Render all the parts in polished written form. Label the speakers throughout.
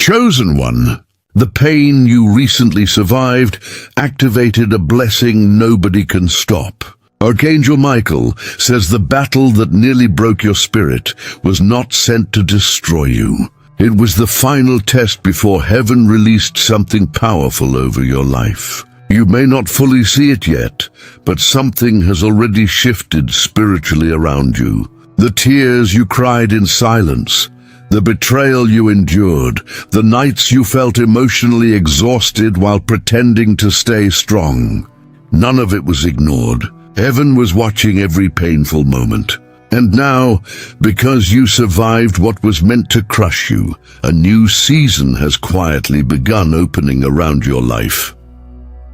Speaker 1: Chosen one, the pain you recently survived activated a blessing nobody can stop. Archangel Michael says the battle that nearly broke your spirit was not sent to destroy you. It was the final test before heaven released something powerful over your life. You may not fully see it yet, but something has already shifted spiritually around you. The tears you cried in silence, the betrayal you endured, the nights you felt emotionally exhausted while pretending to stay strong. None of it was ignored. Heaven was watching every painful moment. And now, because you survived what was meant to crush you, a new season has quietly begun opening around your life.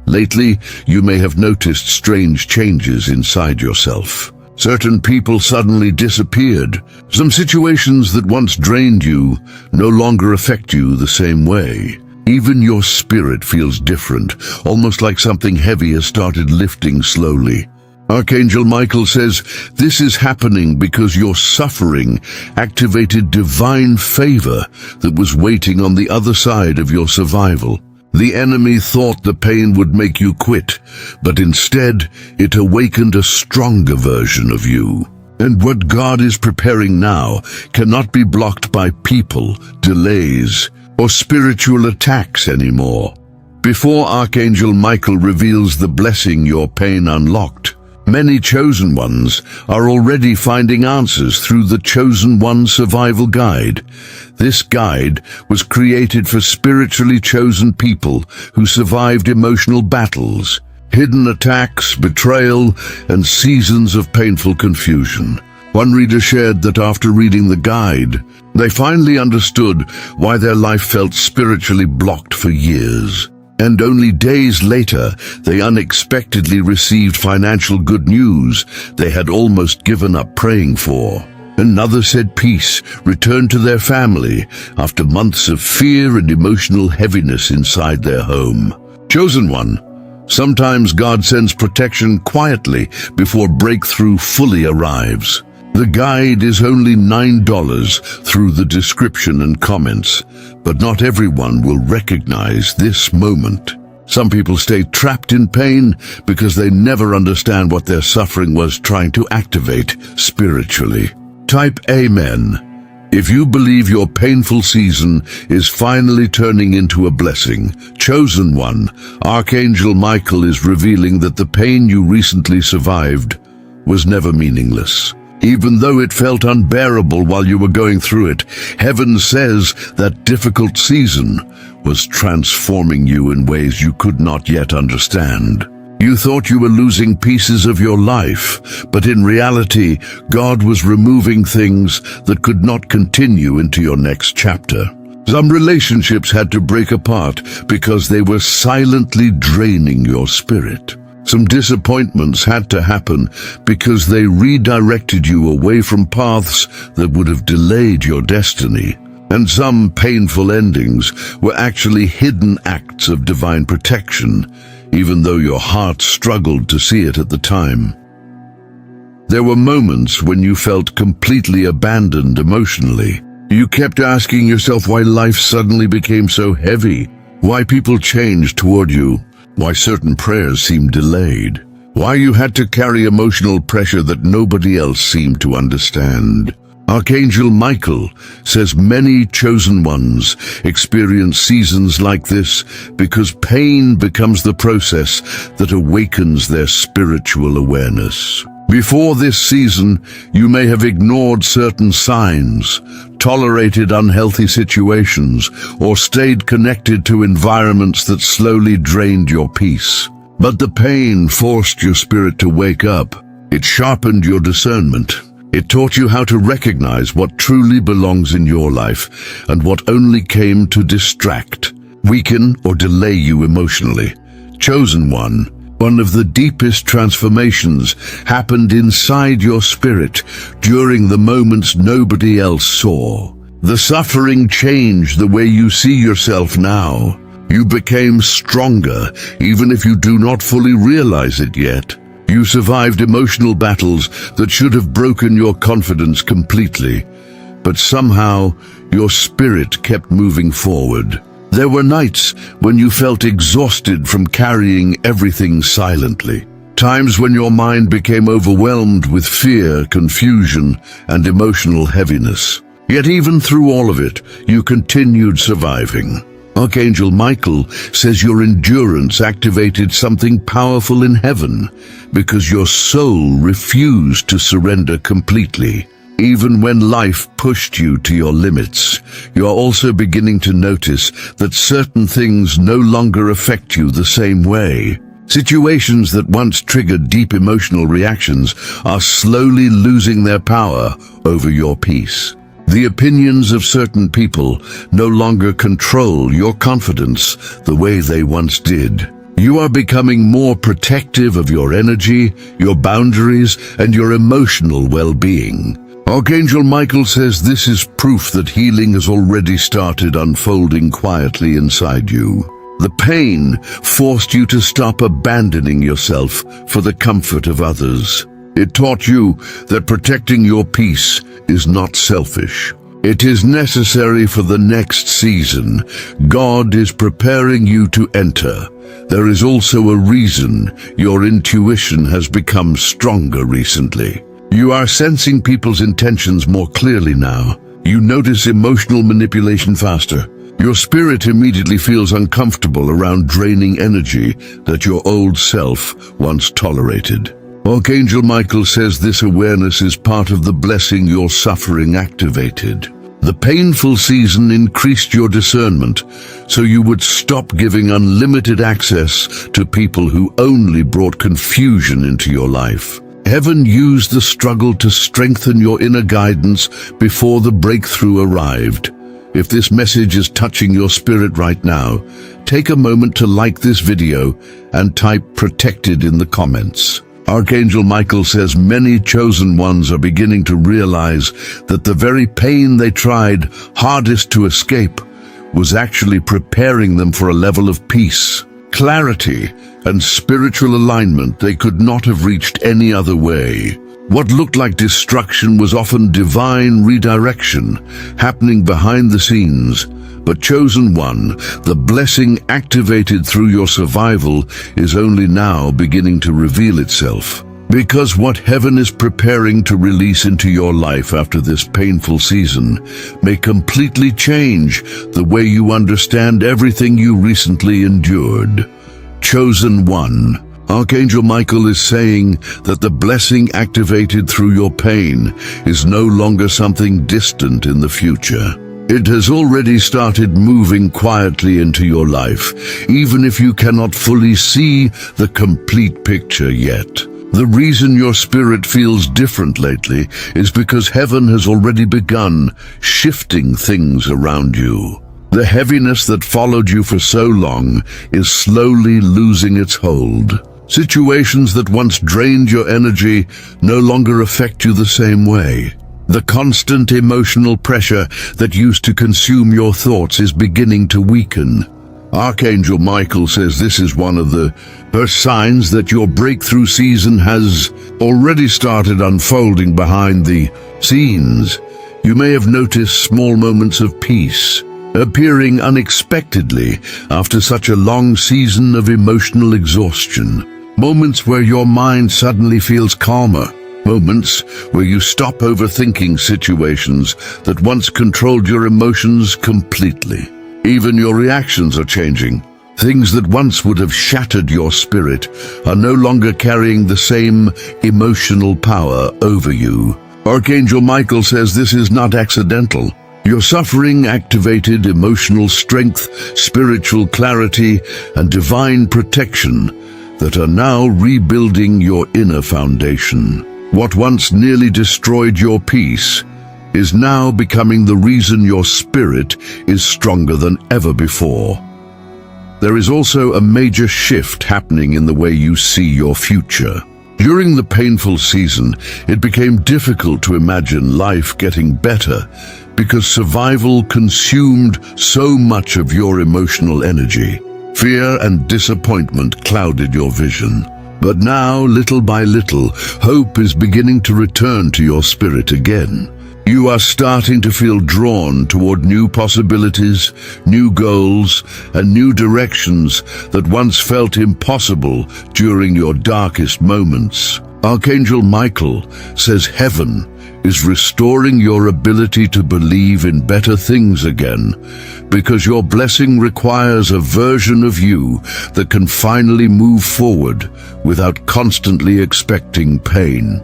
Speaker 1: Lately, you may have noticed strange changes inside yourself. Certain people suddenly disappeared. Some situations that once drained you no longer affect you the same way. Even your spirit feels different, almost like something heavy has started lifting slowly. Archangel Michael says this is happening because your suffering activated divine favor that was waiting on the other side of your survival. The enemy thought the pain would make you quit, but instead it awakened a stronger version of you. And what God is preparing now cannot be blocked by people, delays, or spiritual attacks anymore. Before Archangel Michael reveals the blessing your pain unlocked, many chosen ones are already finding answers through the Chosen One Survival Guide. This guide was created for spiritually chosen people who survived emotional battles, hidden attacks, betrayal, and seasons of painful confusion. One reader shared that after reading the guide, they finally understood why their life felt spiritually blocked for years. And only days later, they unexpectedly received financial good news they had almost given up praying for. Another said peace returned to their family after months of fear and emotional heaviness inside their home. Chosen one, sometimes God sends protection quietly before breakthrough fully arrives. The guide is only $9 through the description and comments, but not everyone will recognize this moment. Some people stay trapped in pain because they never understand what their suffering was trying to activate spiritually. Type Amen if you believe your painful season is finally turning into a blessing. Chosen one, Archangel Michael is revealing that the pain you recently survived was never meaningless. Even though it felt unbearable while you were going through it, heaven says that difficult season was transforming you in ways you could not yet understand. You thought you were losing pieces of your life, but in reality, God was removing things that could not continue into your next chapter. Some relationships had to break apart because they were silently draining your spirit. Some disappointments had to happen because they redirected you away from paths that would have delayed your destiny. And some painful endings were actually hidden acts of divine protection, even though your heart struggled to see it at the time. There were moments when you felt completely abandoned emotionally. You kept asking yourself why life suddenly became so heavy, why people changed toward you, why certain prayers seemed delayed, why you had to carry emotional pressure that nobody else seemed to understand. Archangel Michael says many chosen ones experience seasons like this because pain becomes the process that awakens their spiritual awareness. Before this season, you may have ignored certain signs, tolerated unhealthy situations, or stayed connected to environments that slowly drained your peace. But the pain forced your spirit to wake up. It sharpened your discernment. It taught you how to recognize what truly belongs in your life and what only came to distract, weaken, or delay you emotionally. Chosen one of the deepest transformations happened inside your spirit during the moments nobody else saw. The suffering changed the way you see yourself now. You became stronger, even if you do not fully realize it yet. You survived emotional battles that should have broken your confidence completely, but somehow your spirit kept moving forward. There were nights when you felt exhausted from carrying everything silently. Times when your mind became overwhelmed with fear, confusion, and emotional heaviness. Yet even through all of it, you continued surviving. Archangel Michael says your endurance activated something powerful in heaven because your soul refused to surrender completely. Even when life pushed you to your limits, you are also beginning to notice that certain things no longer affect you the same way. Situations that once triggered deep emotional reactions are slowly losing their power over your peace. The opinions of certain people no longer control your confidence the way they once did. You are becoming more protective of your energy, your boundaries, and your emotional well-being. Archangel Michael says this is proof that healing has already started unfolding quietly inside you. The pain forced you to stop abandoning yourself for the comfort of others. It taught you that protecting your peace is not selfish. It is necessary for the next season God is preparing you to enter. There is also a reason your intuition has become stronger recently. You are sensing people's intentions more clearly now. You notice emotional manipulation faster. Your spirit immediately feels uncomfortable around draining energy that your old self once tolerated. Archangel Michael says this awareness is part of the blessing your suffering activated. The painful season increased your discernment, so you would stop giving unlimited access to people who only brought confusion into your life. Heaven used the struggle to strengthen your inner guidance before the breakthrough arrived. If this message is touching your spirit right now, take a moment to like this video and type "protected" in the comments. Archangel Michael says many chosen ones are beginning to realize that the very pain they tried hardest to escape was actually preparing them for a level of peace, clarity, and spiritual alignment they could not have reached any other way. What looked like destruction was often divine redirection happening behind the scenes. But chosen one, the blessing activated through your survival is only now beginning to reveal itself. Because what heaven is preparing to release into your life after this painful season may completely change the way you understand everything you recently endured. Chosen one. Archangel Michael is saying that the blessing activated through your pain is no longer something distant in the future. It has already started moving quietly into your life, even if you cannot fully see the complete picture yet. The reason your spirit feels different lately is because heaven has already begun shifting things around you. The heaviness that followed you for so long is slowly losing its hold. Situations that once drained your energy no longer affect you the same way. The constant emotional pressure that used to consume your thoughts is beginning to weaken. Archangel Michael says this is one of the first signs that your breakthrough season has already started unfolding behind the scenes. You may have noticed small moments of peace appearing unexpectedly after such a long season of emotional exhaustion. Moments where your mind suddenly feels calmer. Moments where you stop overthinking situations that once controlled your emotions completely. Even your reactions are changing. Things that once would have shattered your spirit are no longer carrying the same emotional power over you. Archangel Michael says this is not accidental. Your suffering activated emotional strength, spiritual clarity, and divine protection that are now rebuilding your inner foundation. What once nearly destroyed your peace is now becoming the reason your spirit is stronger than ever before. There is also a major shift happening in the way you see your future. During the painful season, it became difficult to imagine life getting better because survival consumed so much of your emotional energy. Fear and disappointment clouded your vision. But now, little by little, hope is beginning to return to your spirit again. You are starting to feel drawn toward new possibilities, new goals, and new directions that once felt impossible during your darkest moments. Archangel Michael says heaven is restoring your ability to believe in better things again, because your blessing requires a version of you that can finally move forward without constantly expecting pain.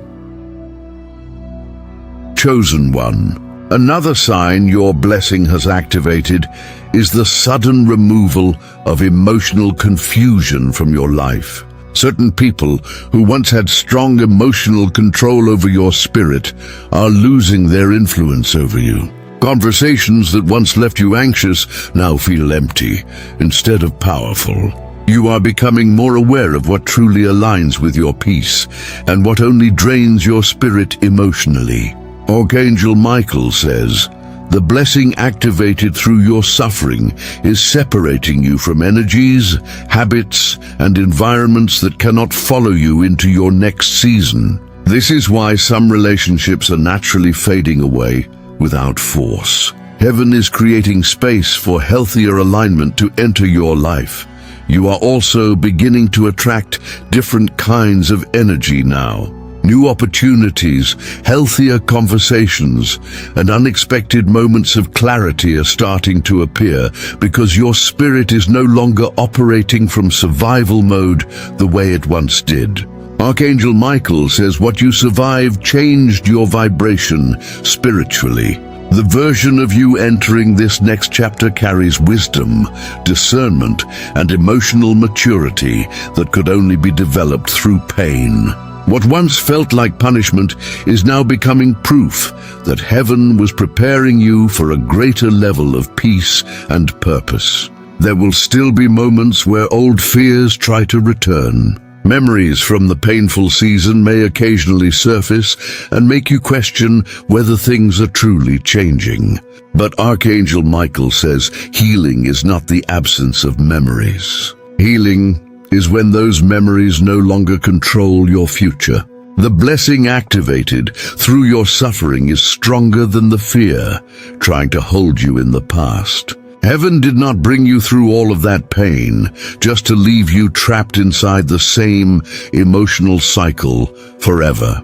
Speaker 1: Chosen one. Another sign your blessing has activated is the sudden removal of emotional confusion from your life. Certain people who once had strong emotional control over your spirit are losing their influence over you. Conversations that once left you anxious now feel empty instead of powerful. You are becoming more aware of what truly aligns with your peace and what only drains your spirit emotionally. Archangel Michael says, the blessing activated through your suffering is separating you from energies, habits, and environments that cannot follow you into your next season. This is why some relationships are naturally fading away without force. Heaven is creating space for healthier alignment to enter your life. You are also beginning to attract different kinds of energy now. New opportunities, healthier conversations, and unexpected moments of clarity are starting to appear because your spirit is no longer operating from survival mode the way it once did. Archangel Michael says what you survived changed your vibration spiritually. The version of you entering this next chapter carries wisdom, discernment, and emotional maturity that could only be developed through pain. What once felt like punishment is now becoming proof that heaven was preparing you for a greater level of peace and purpose. There will still be moments where old fears try to return. Memories from the painful season may occasionally surface and make you question whether things are truly changing. But Archangel Michael says healing is not the absence of memories. Healing is when those memories no longer control your future. The blessing activated through your suffering is stronger than the fear trying to hold you in the past. Heaven did not bring you through all of that pain just to leave you trapped inside the same emotional cycle forever.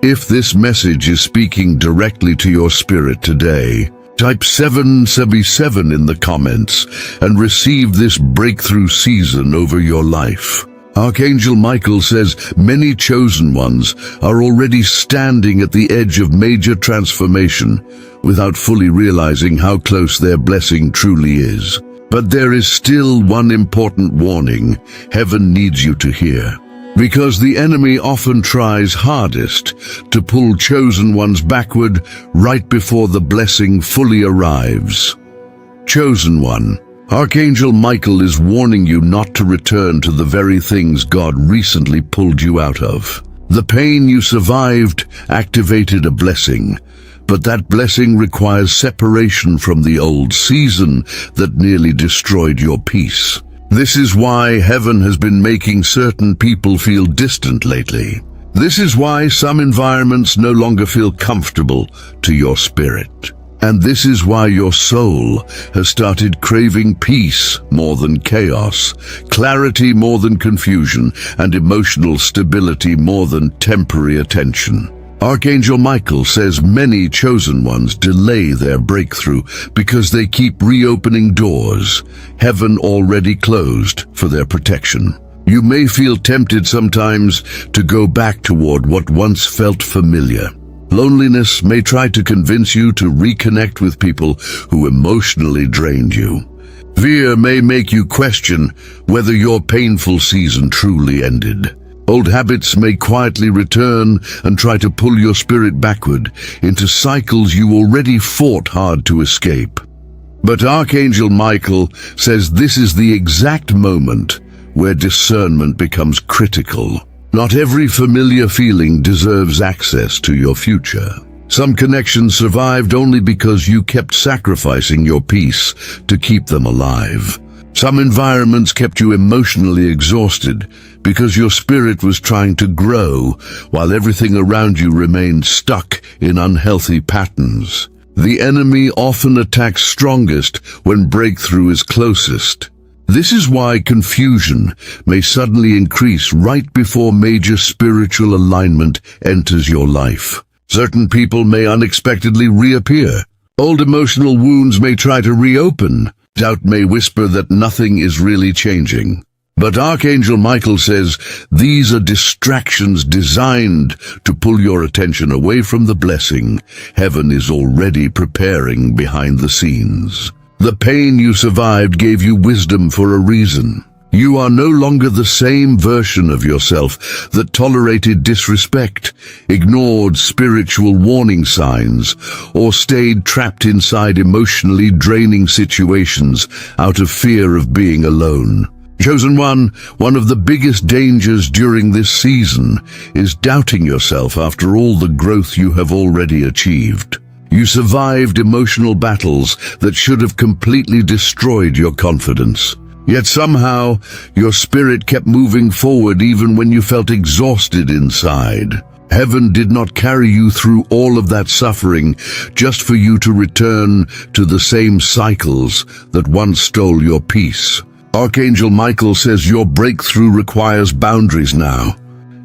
Speaker 1: If this message is speaking directly to your spirit today, type 777 in the comments and receive this breakthrough season over your life. Archangel Michael says many chosen ones are already standing at the edge of major transformation without fully realizing how close their blessing truly is. But there is still one important warning heaven needs you to hear. Because the enemy often tries hardest to pull chosen ones backward right before the blessing fully arrives. Chosen one, Archangel Michael is warning you not to return to the very things God recently pulled you out of. The pain you survived activated a blessing, but that blessing requires separation from the old season that nearly destroyed your peace. This is why heaven has been making certain people feel distant lately. This is why some environments no longer feel comfortable to your spirit. And this is why your soul has started craving peace more than chaos, clarity more than confusion, and emotional stability more than temporary attention. Archangel Michael says many chosen ones delay their breakthrough because they keep reopening doors heaven already closed for their protection. You may feel tempted sometimes to go back toward what once felt familiar. Loneliness may try to convince you to reconnect with people who emotionally drained you. Fear may make you question whether your painful season truly ended. Old habits may quietly return and try to pull your spirit backward into cycles you already fought hard to escape. But Archangel Michael says this is the exact moment where discernment becomes critical. Not every familiar feeling deserves access to your future. Some connections survived only because you kept sacrificing your peace to keep them alive. Some environments kept you emotionally exhausted because your spirit was trying to grow while everything around you remained stuck in unhealthy patterns. The enemy often attacks strongest when breakthrough is closest. This is why confusion may suddenly increase right before major spiritual alignment enters your life. Certain people may unexpectedly reappear. Old emotional wounds may try to reopen. Doubt may whisper that nothing is really changing. But Archangel Michael says these are distractions designed to pull your attention away from the blessing heaven is already preparing behind the scenes. The pain you survived gave you wisdom for a reason. You are no longer the same version of yourself that tolerated disrespect, ignored spiritual warning signs, or stayed trapped inside emotionally draining situations out of fear of being alone. Chosen one of the biggest dangers during this season is doubting yourself after all the growth you have already achieved. You survived emotional battles that should have completely destroyed your confidence. Yet somehow, your spirit kept moving forward even when you felt exhausted inside. Heaven did not carry you through all of that suffering just for you to return to the same cycles that once stole your peace. Archangel Michael says your breakthrough requires boundaries now.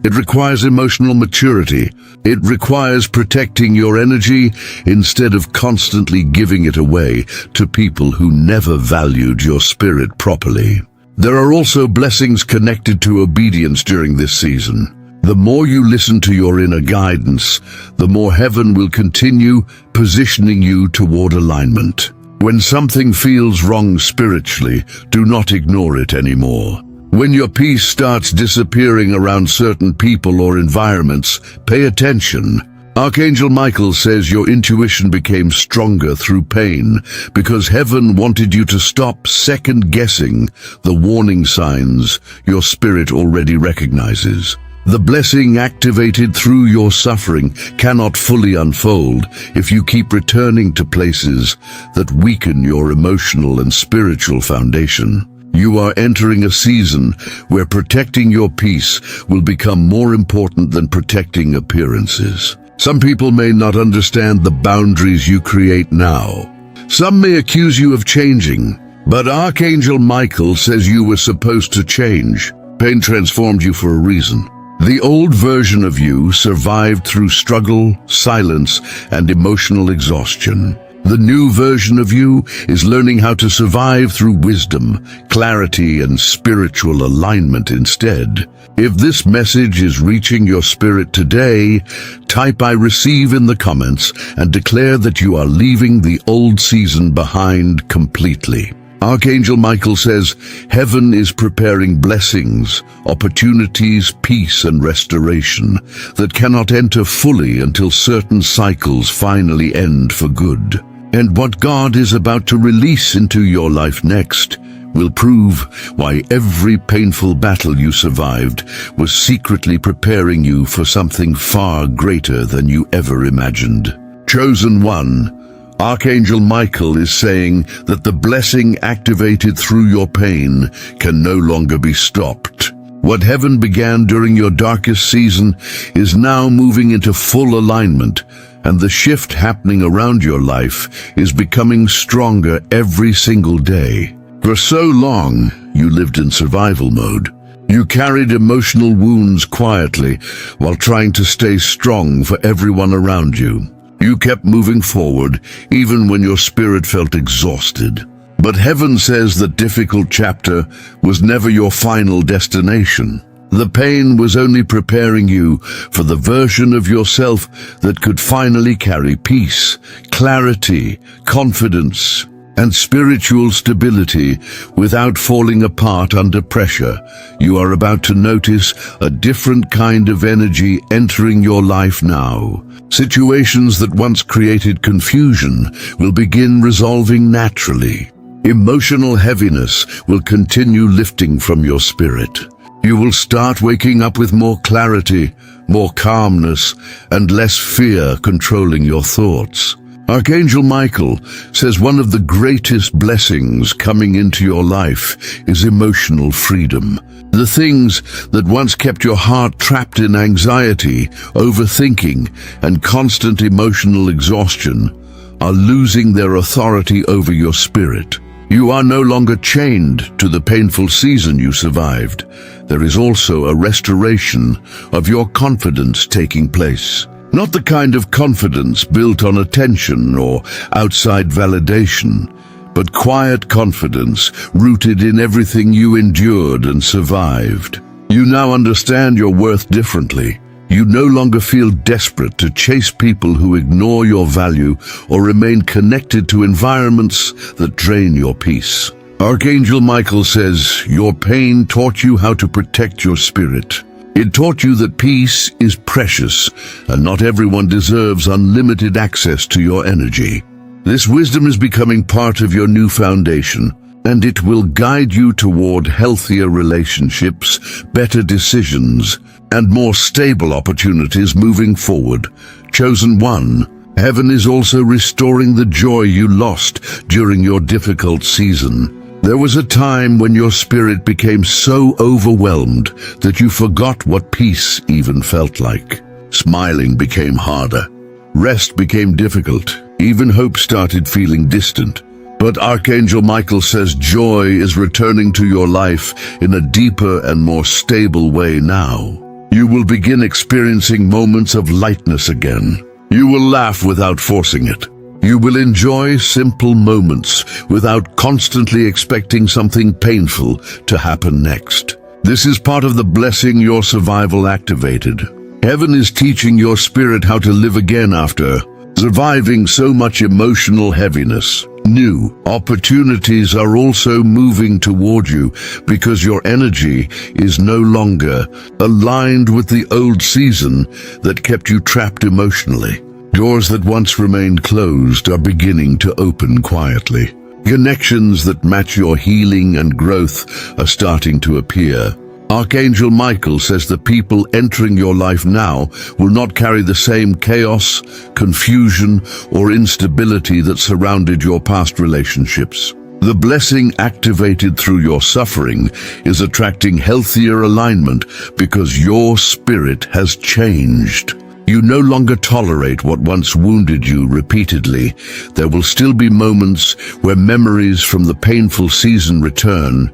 Speaker 1: It requires emotional maturity. It requires protecting your energy instead of constantly giving it away to people who never valued your spirit properly. There are also blessings connected to obedience during this season. The more you listen to your inner guidance, the more heaven will continue positioning you toward alignment. When something feels wrong spiritually, do not ignore it anymore. When your peace starts disappearing around certain people or environments, pay attention. Archangel Michael says your intuition became stronger through pain because heaven wanted you to stop second-guessing the warning signs your spirit already recognizes. The blessing activated through your suffering cannot fully unfold if you keep returning to places that weaken your emotional and spiritual foundation. You are entering a season where protecting your peace will become more important than protecting appearances. Some people may not understand the boundaries you create now. Some may accuse you of changing, but Archangel Michael says you were supposed to change. Pain transformed you for a reason. The old version of you survived through struggle, silence, and emotional exhaustion. The new version of you is learning how to survive through wisdom, clarity, and spiritual alignment instead. If this message is reaching your spirit today, type "I receive" in the comments and declare that you are leaving the old season behind completely. Archangel Michael says heaven is preparing blessings, opportunities, peace, and restoration that cannot enter fully until certain cycles finally end for good. And what God is about to release into your life next will prove why every painful battle you survived was secretly preparing you for something far greater than you ever imagined. Chosen one, Archangel Michael is saying that the blessing activated through your pain can no longer be stopped. What heaven began during your darkest season is now moving into full alignment, and the shift happening around your life is becoming stronger every single day. For so long, you lived in survival mode. You carried emotional wounds quietly while trying to stay strong for everyone around you. You kept moving forward even when your spirit felt exhausted. But heaven says the difficult chapter was never your final destination. The pain was only preparing you for the version of yourself that could finally carry peace, clarity, confidence, and spiritual stability without falling apart under pressure. You are about to notice a different kind of energy entering your life now. Situations that once created confusion will begin resolving naturally. Emotional heaviness will continue lifting from your spirit. You will start waking up with more clarity, more calmness, and less fear controlling your thoughts. Archangel Michael says one of the greatest blessings coming into your life is emotional freedom. The things that once kept your heart trapped in anxiety, overthinking, and constant emotional exhaustion are losing their authority over your spirit. You are no longer chained to the painful season you survived. There is also a restoration of your confidence taking place. Not the kind of confidence built on attention or outside validation, but quiet confidence rooted in everything you endured and survived. You now understand your worth differently. You no longer feel desperate to chase people who ignore your value or remain connected to environments that drain your peace. Archangel Michael says, your pain taught you how to protect your spirit. It taught you that peace is precious, and not everyone deserves unlimited access to your energy. This wisdom is becoming part of your new foundation, and it will guide you toward healthier relationships, better decisions, and more stable opportunities moving forward. Chosen one, heaven is also restoring the joy you lost during your difficult season. There was a time when your spirit became so overwhelmed that you forgot what peace even felt like. Smiling became harder. Rest became difficult. Even hope started feeling distant. But Archangel Michael says joy is returning to your life in a deeper and more stable way now. You will begin experiencing moments of lightness again. You will laugh without forcing it. You will enjoy simple moments without constantly expecting something painful to happen next. This is part of the blessing your survival activated. Heaven is teaching your spirit how to live again after surviving so much emotional heaviness. New opportunities are also moving toward you because your energy is no longer aligned with the old season that kept you trapped emotionally. Doors that once remained closed are beginning to open quietly. Connections that match your healing and growth are starting to appear. Archangel Michael says the people entering your life now will not carry the same chaos, confusion, or instability that surrounded your past relationships. The blessing activated through your suffering is attracting healthier alignment because your spirit has changed. You no longer tolerate what once wounded you repeatedly. There will still be moments where memories from the painful season return,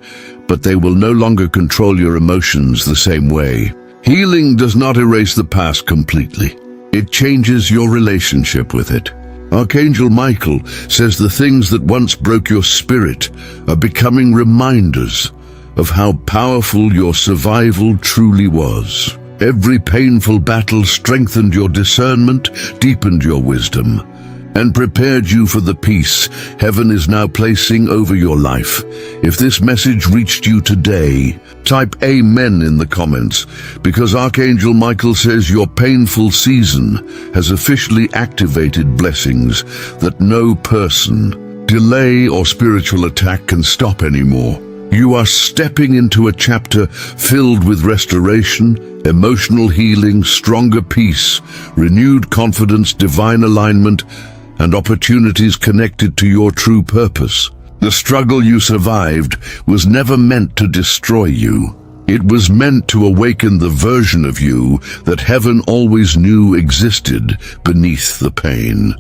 Speaker 1: but they will no longer control your emotions the same way. Healing does not erase the past completely. It changes your relationship with it. Archangel Michael says the things that once broke your spirit are becoming reminders of how powerful your survival truly was. Every painful battle strengthened your discernment, deepened your wisdom, and prepared you for the peace heaven is now placing over your life. If this message reached you today, type Amen in the comments, because Archangel Michael says your painful season has officially activated blessings that no person, delay, or spiritual attack can stop anymore. You are stepping into a chapter filled with restoration, emotional healing, stronger peace, renewed confidence, divine alignment, and opportunities connected to your true purpose. The struggle you survived was never meant to destroy you. It was meant to awaken the version of you that heaven always knew existed beneath the pain.